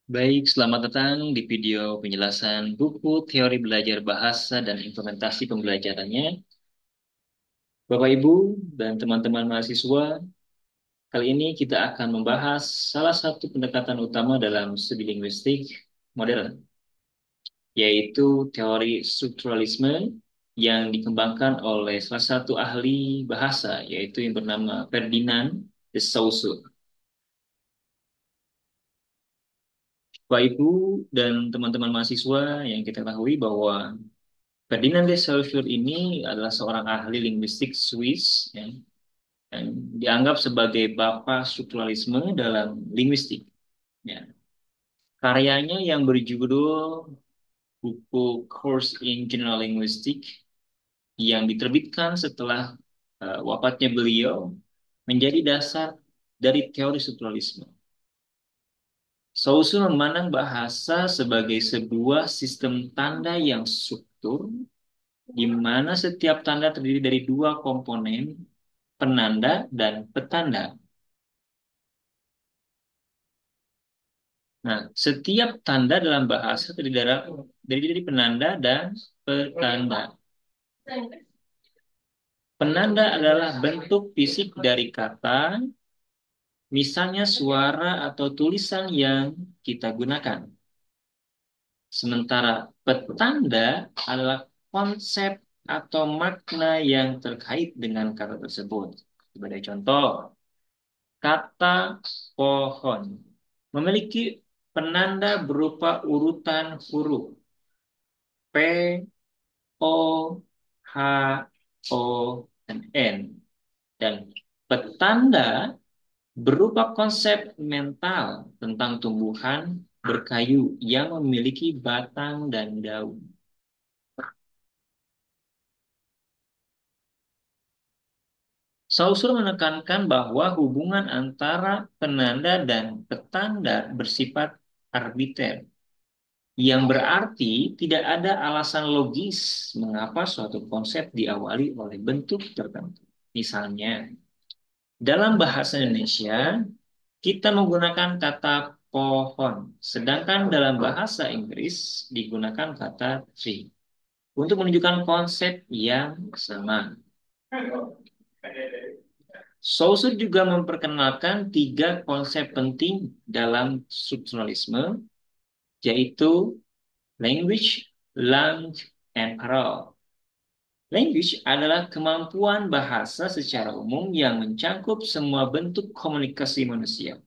Baik, selamat datang di video penjelasan buku teori belajar bahasa dan implementasi pembelajarannya. Bapak, Ibu, dan teman-teman mahasiswa, kali ini kita akan membahas salah satu pendekatan utama dalam studi linguistik modern, yaitu teori strukturalisme yang dikembangkan oleh salah satu ahli bahasa, yaitu yang bernama Ferdinand de Saussure. Bapak, Ibu, dan teman-teman mahasiswa yang kita ketahui bahwa Ferdinand de Saussure ini adalah seorang ahli linguistik Swiss yang dianggap sebagai bapa strukturalisme dalam linguistik. Ya. Karyanya yang berjudul buku Course in General Linguistics yang diterbitkan setelah wafatnya beliau menjadi dasar dari teori strukturalisme. Saussure memandang bahasa sebagai sebuah sistem tanda yang struktur di mana setiap tanda terdiri dari dua komponen, penanda dan petanda. Nah, setiap tanda dalam bahasa terdiri dari penanda dan petanda. Penanda adalah bentuk fisik dari kata, misalnya suara atau tulisan yang kita gunakan. Sementara petanda adalah konsep atau makna yang terkait dengan kata tersebut. Sebagai contoh, kata pohon memiliki penanda berupa urutan huruf P, O, H, O, dan N. Dan petanda berupa konsep mental tentang tumbuhan berkayu yang memiliki batang dan daun. Saussure menekankan bahwa hubungan antara penanda dan petanda bersifat arbiter, yang berarti tidak ada alasan logis mengapa suatu konsep diawali oleh bentuk tertentu. Misalnya, dalam bahasa Indonesia, kita menggunakan kata pohon, sedangkan dalam bahasa Inggris digunakan kata tree untuk menunjukkan konsep yang sama. Saussure juga memperkenalkan tiga konsep penting dalam strukturalisme, yaitu language, langue, and parole. Language adalah kemampuan bahasa secara umum yang mencakup semua bentuk komunikasi manusia.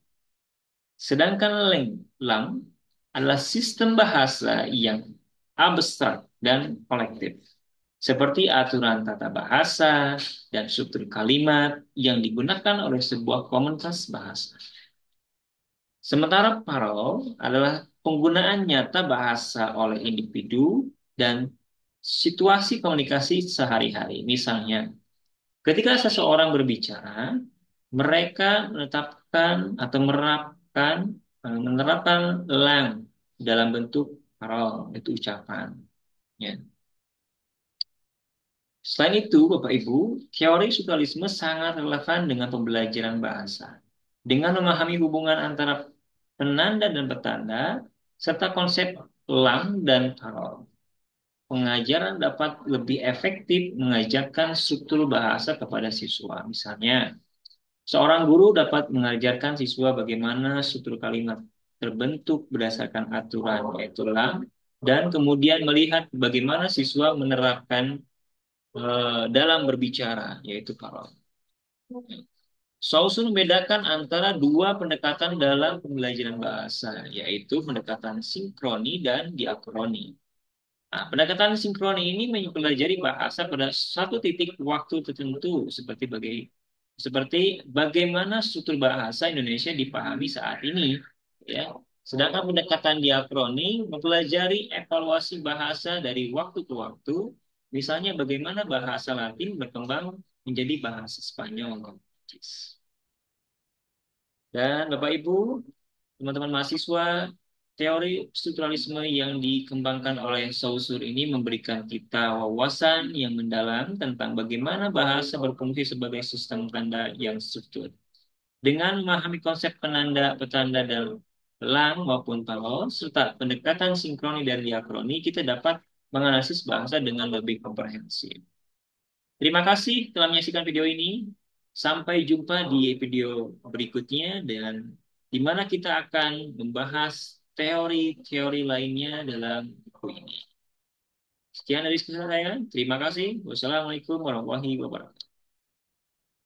Sedangkan lang adalah sistem bahasa yang abstrak dan kolektif, seperti aturan tata bahasa dan struktur kalimat yang digunakan oleh sebuah komunitas bahasa. Sementara parol adalah penggunaan nyata bahasa oleh individu dan situasi komunikasi sehari-hari. Misalnya, ketika seseorang berbicara, mereka menetapkan atau menerapkan lang dalam bentuk parol, itu ucapan. Ya. Selain itu, Bapak Ibu, teori strukturalisme sangat relevan dengan pembelajaran bahasa. Dengan memahami hubungan antara penanda dan petanda, serta konsep lang dan parol, pengajaran dapat lebih efektif mengajarkan struktur bahasa kepada siswa. Misalnya, seorang guru dapat mengajarkan siswa bagaimana struktur kalimat terbentuk berdasarkan aturan, yaitu lang, dan kemudian melihat bagaimana siswa menerapkan dalam berbicara, yaitu parol. Saussure membedakan antara dua pendekatan dalam pembelajaran bahasa, yaitu pendekatan sinkroni dan diakroni. Nah, pendekatan sinkroni ini mempelajari bahasa pada satu titik waktu tertentu, seperti bagaimana struktur bahasa Indonesia dipahami saat ini, ya. Sedangkan pendekatan diakroni mempelajari evaluasi bahasa dari waktu ke waktu, misalnya bagaimana bahasa Latin berkembang menjadi bahasa Spanyol. Dan Bapak Ibu, teman-teman mahasiswa, teori strukturalisme yang dikembangkan oleh Saussure ini memberikan kita wawasan yang mendalam tentang bagaimana bahasa berfungsi sebagai sistem tanda yang struktur. Dengan memahami konsep penanda, petanda, dan lang maupun parol, serta pendekatan sinkroni dan diakroni, kita dapat menganalisis bahasa dengan lebih komprehensif. Terima kasih telah menyaksikan video ini. Sampai jumpa di video berikutnya dan di mana kita akan membahas teori-teori lainnya dalam buku ini. Sekian dari saya. Terima kasih. Wassalamualaikum warahmatullahi wabarakatuh.